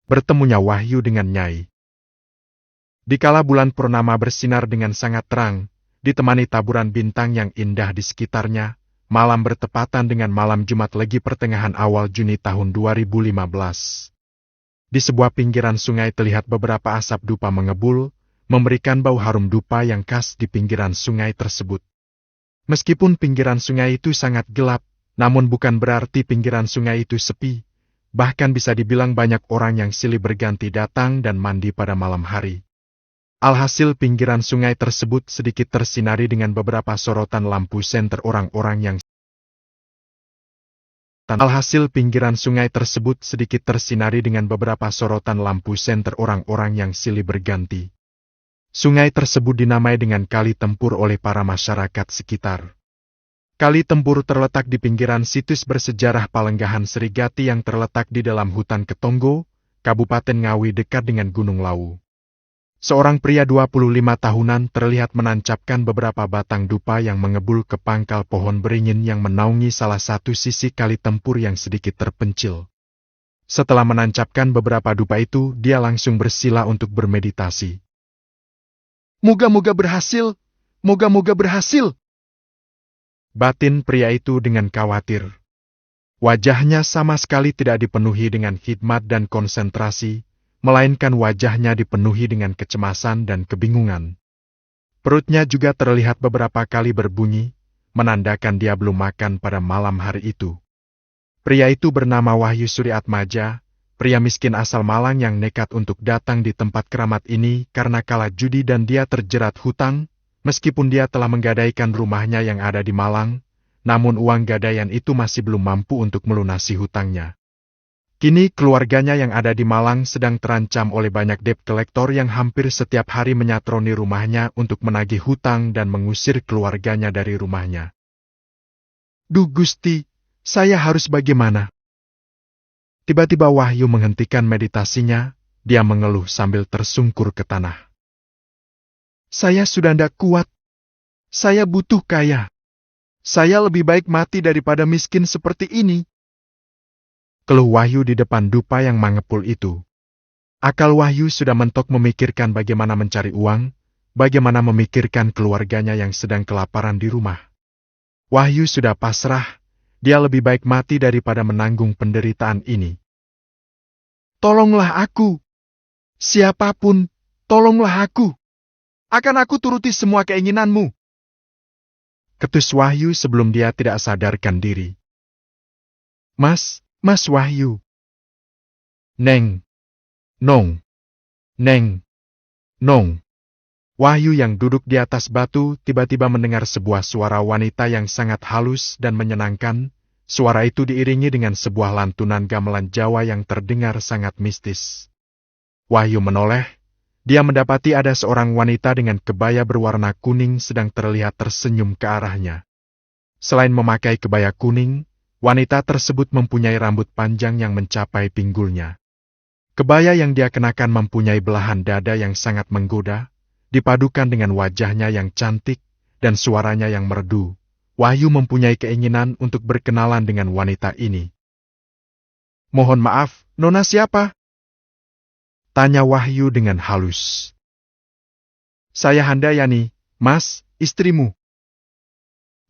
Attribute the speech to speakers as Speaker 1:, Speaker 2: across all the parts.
Speaker 1: Bertemunya Wahyu dengan Nyai. Dikala bulan purnama bersinar dengan sangat terang, ditemani taburan bintang yang indah di sekitarnya, malam bertepatan dengan malam Jumat Legi pertengahan awal Juni tahun 2015. Di sebuah pinggiran sungai terlihat beberapa asap dupa mengebul, memberikan bau harum dupa yang khas di pinggiran sungai tersebut. Meskipun pinggiran sungai itu sangat gelap, namun bukan berarti pinggiran sungai itu sepi. Bahkan bisa dibilang banyak orang yang silih berganti datang dan mandi pada malam hari. Alhasil pinggiran sungai tersebut sedikit tersinari dengan beberapa sorotan lampu senter orang-orang yang silih berganti. Sungai tersebut dinamai dengan Kali Tempur oleh para masyarakat sekitar. Kali Tempur terletak di pinggiran situs bersejarah Palenggahan Serigati yang terletak di dalam hutan Ketonggo, Kabupaten Ngawi dekat dengan Gunung Lawu. Seorang pria 25 tahunan terlihat menancapkan beberapa batang dupa yang mengebul ke pangkal pohon beringin yang menaungi salah satu sisi Kali Tempur yang sedikit terpencil. Setelah menancapkan beberapa dupa itu, dia langsung bersila untuk bermeditasi. Moga-moga berhasil, moga-moga berhasil. Batin pria itu dengan khawatir. Wajahnya sama sekali tidak dipenuhi dengan hikmat dan konsentrasi, melainkan wajahnya dipenuhi dengan kecemasan dan kebingungan. Perutnya juga terlihat beberapa kali berbunyi, menandakan dia belum makan pada malam hari itu. Pria itu bernama Wahyu Suryaatmaja, pria miskin asal Malang yang nekat untuk datang di tempat keramat ini karena kalah judi dan dia terjerat hutang. Meskipun dia telah menggadaikan rumahnya yang ada di Malang, namun uang gadaian itu masih belum mampu untuk melunasi hutangnya. Kini keluarganya yang ada di Malang sedang terancam oleh banyak debt collector yang hampir setiap hari menyatroni rumahnya untuk menagih hutang dan mengusir keluarganya dari rumahnya. Duh Gusti, saya harus bagaimana? Tiba-tiba Wahyu menghentikan meditasinya, dia mengeluh sambil tersungkur ke tanah. Saya sudah tidak kuat. Saya butuh kaya. Saya lebih baik mati daripada miskin seperti ini. Keluh Wahyu di depan dupa yang mengepul itu. Akal Wahyu sudah mentok memikirkan bagaimana mencari uang, bagaimana memikirkan keluarganya yang sedang kelaparan di rumah. Wahyu sudah pasrah, dia lebih baik mati daripada menanggung penderitaan ini. Tolonglah aku. Siapapun, tolonglah aku. Akan aku turuti semua keinginanmu. Ketus Wahyu sebelum dia tidak sadarkan diri. Mas Wahyu. Neng. Nong. Neng. Nong. Wahyu yang duduk di atas batu tiba-tiba mendengar sebuah suara wanita yang sangat halus dan menyenangkan. Suara itu diiringi dengan sebuah lantunan gamelan Jawa yang terdengar sangat mistis. Wahyu menoleh. Dia mendapati ada seorang wanita dengan kebaya berwarna kuning sedang terlihat tersenyum ke arahnya. Selain memakai kebaya kuning, wanita tersebut mempunyai rambut panjang yang mencapai pinggulnya. Kebaya yang dia kenakan mempunyai belahan dada yang sangat menggoda, dipadukan dengan wajahnya yang cantik dan suaranya yang merdu. Wahyu mempunyai keinginan untuk berkenalan dengan wanita ini. Mohon maaf, Nona siapa? Tanya Wahyu dengan halus. Saya Handayani, Mas, istrimu.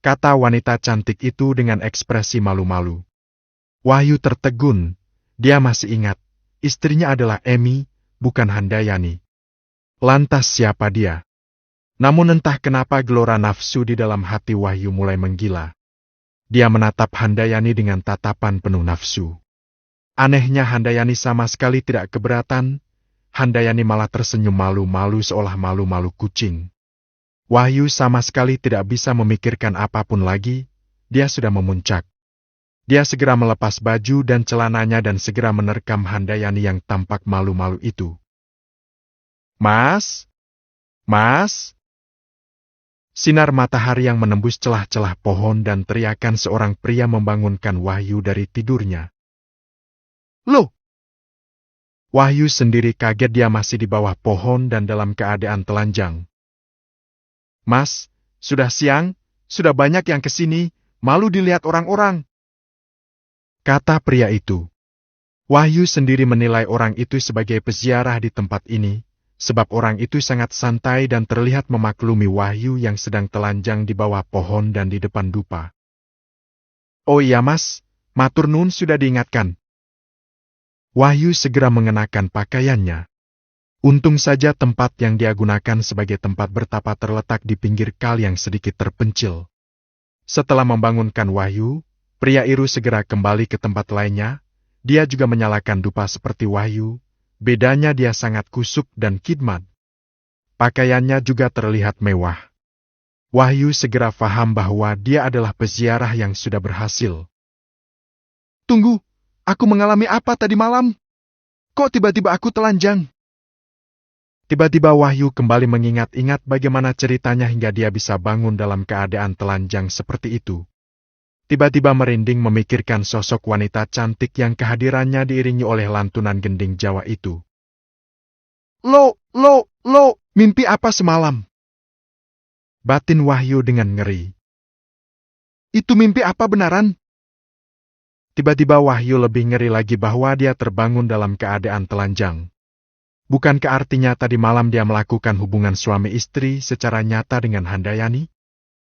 Speaker 1: Kata wanita cantik itu dengan ekspresi malu-malu. Wahyu tertegun, dia masih ingat, istrinya adalah Emi, bukan Handayani. Lantas siapa dia? Namun entah kenapa gelora nafsu di dalam hati Wahyu mulai menggila. Dia menatap Handayani dengan tatapan penuh nafsu. Anehnya Handayani sama sekali tidak keberatan. Handayani malah tersenyum malu-malu seolah malu-malu kucing. Wahyu sama sekali tidak bisa memikirkan apapun lagi, dia sudah memuncak. Dia segera melepas baju dan celananya dan segera menerkam Handayani yang tampak malu-malu itu. Mas? Mas? Sinar matahari yang menembus celah-celah pohon dan teriakan seorang pria membangunkan Wahyu dari tidurnya. Loh! Wahyu sendiri kaget dia masih di bawah pohon dan dalam keadaan telanjang. Mas, sudah siang, sudah banyak yang kesini, malu dilihat orang-orang. Kata pria itu. Wahyu sendiri menilai orang itu sebagai peziarah di tempat ini, sebab orang itu sangat santai dan terlihat memaklumi Wahyu yang sedang telanjang di bawah pohon dan di depan dupa. "Oh iya mas, matur nuwun sudah diingatkan." Wahyu segera mengenakan pakaiannya. Untung saja tempat yang dia gunakan sebagai tempat bertapa terletak di pinggir kal yang sedikit terpencil. Setelah membangunkan Wahyu, pria itu segera kembali ke tempat lainnya. Dia juga menyalakan dupa seperti Wahyu, bedanya dia sangat kusuk dan khidmat. Pakaiannya juga terlihat mewah. Wahyu segera faham bahwa dia adalah peziarah yang sudah berhasil. "Tunggu, aku mengalami apa tadi malam? Kok tiba-tiba aku telanjang?" Tiba-tiba Wahyu kembali mengingat-ingat bagaimana ceritanya hingga dia bisa bangun dalam keadaan telanjang seperti itu. Tiba-tiba merinding memikirkan sosok wanita cantik yang kehadirannya diiringi oleh lantunan gending Jawa itu. Lo, mimpi apa semalam?" batin Wahyu dengan ngeri. "Itu mimpi apa benaran?" Tiba-tiba Wahyu lebih ngeri lagi bahwa dia terbangun dalam keadaan telanjang. Bukankah artinya tadi malam dia melakukan hubungan suami istri secara nyata dengan Handayani?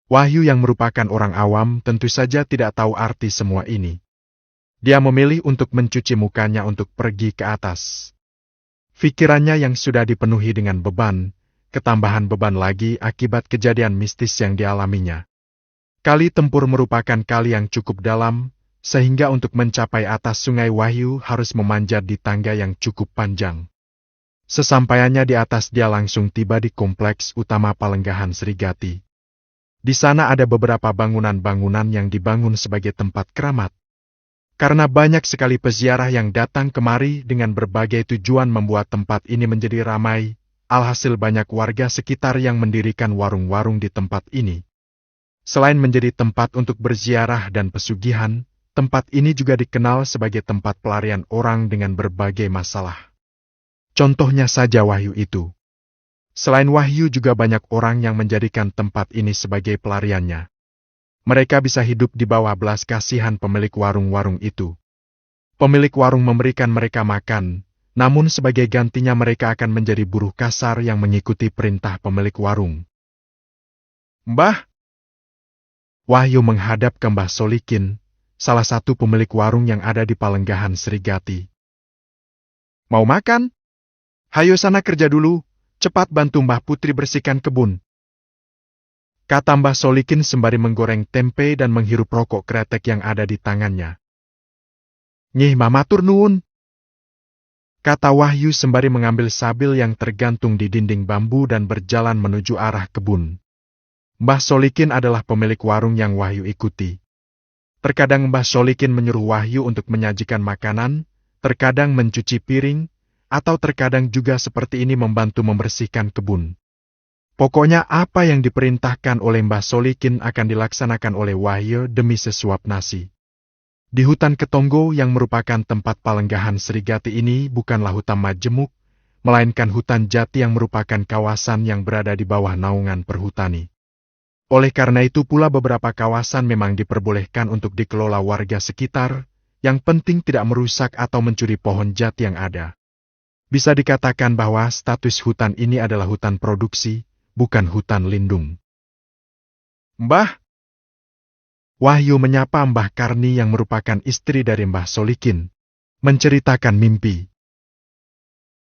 Speaker 1: Wahyu yang merupakan orang awam tentu saja tidak tahu arti semua ini. Dia memilih untuk mencuci mukanya untuk pergi ke atas. Pikirannya yang sudah dipenuhi dengan beban, ketambahan beban lagi akibat kejadian mistis yang dialaminya. Kali tempur merupakan kali yang cukup dalam, sehingga untuk mencapai atas sungai Wahyu harus memanjat di tangga yang cukup panjang. Sesampainya di atas dia langsung tiba di kompleks utama Palenggahan Srigati. Di sana ada beberapa bangunan-bangunan yang dibangun sebagai tempat keramat. Karena banyak sekali peziarah yang datang kemari dengan berbagai tujuan membuat tempat ini menjadi ramai, alhasil banyak warga sekitar yang mendirikan warung-warung di tempat ini. Selain menjadi tempat untuk berziarah dan pesugihan, tempat ini juga dikenal sebagai tempat pelarian orang dengan berbagai masalah. Contohnya saja Wahyu itu. Selain Wahyu juga banyak orang yang menjadikan tempat ini sebagai pelariannya. Mereka bisa hidup di bawah belas kasihan pemilik warung-warung itu. Pemilik warung memberikan mereka makan, namun sebagai gantinya mereka akan menjadi buruh kasar yang mengikuti perintah pemilik warung. "Mbah!" Wahyu menghadap ke Mbah Solikin, salah satu pemilik warung yang ada di Palenggahan Srigati. "Mau makan? Hayo sana kerja dulu. Cepat bantu Mbah Putri bersihkan kebun," kata Mbah Solikin sembari menggoreng tempe dan menghirup rokok kretek yang ada di tangannya. "Nyih matur nuwun," kata Wahyu sembari mengambil sabil yang tergantung di dinding bambu dan berjalan menuju arah kebun. Mbah Solikin adalah pemilik warung yang Wahyu ikuti. Terkadang Mbah Solikin menyuruh Wahyu untuk menyajikan makanan, terkadang mencuci piring, atau terkadang juga seperti ini membantu membersihkan kebun. Pokoknya apa yang diperintahkan oleh Mbah Solikin akan dilaksanakan oleh Wahyu demi sesuap nasi. Di hutan Ketonggo yang merupakan tempat Palenggahan Srigati ini bukanlah hutan majemuk, melainkan hutan jati yang merupakan kawasan yang berada di bawah naungan perhutani. Oleh karena itu pula beberapa kawasan memang diperbolehkan untuk dikelola warga sekitar, yang penting tidak merusak atau mencuri pohon jati yang ada. Bisa dikatakan bahwa status hutan ini adalah hutan produksi, bukan hutan lindung. "Mbah!" Wahyu menyapa Mbah Karni yang merupakan istri dari Mbah Solikin, menceritakan mimpi.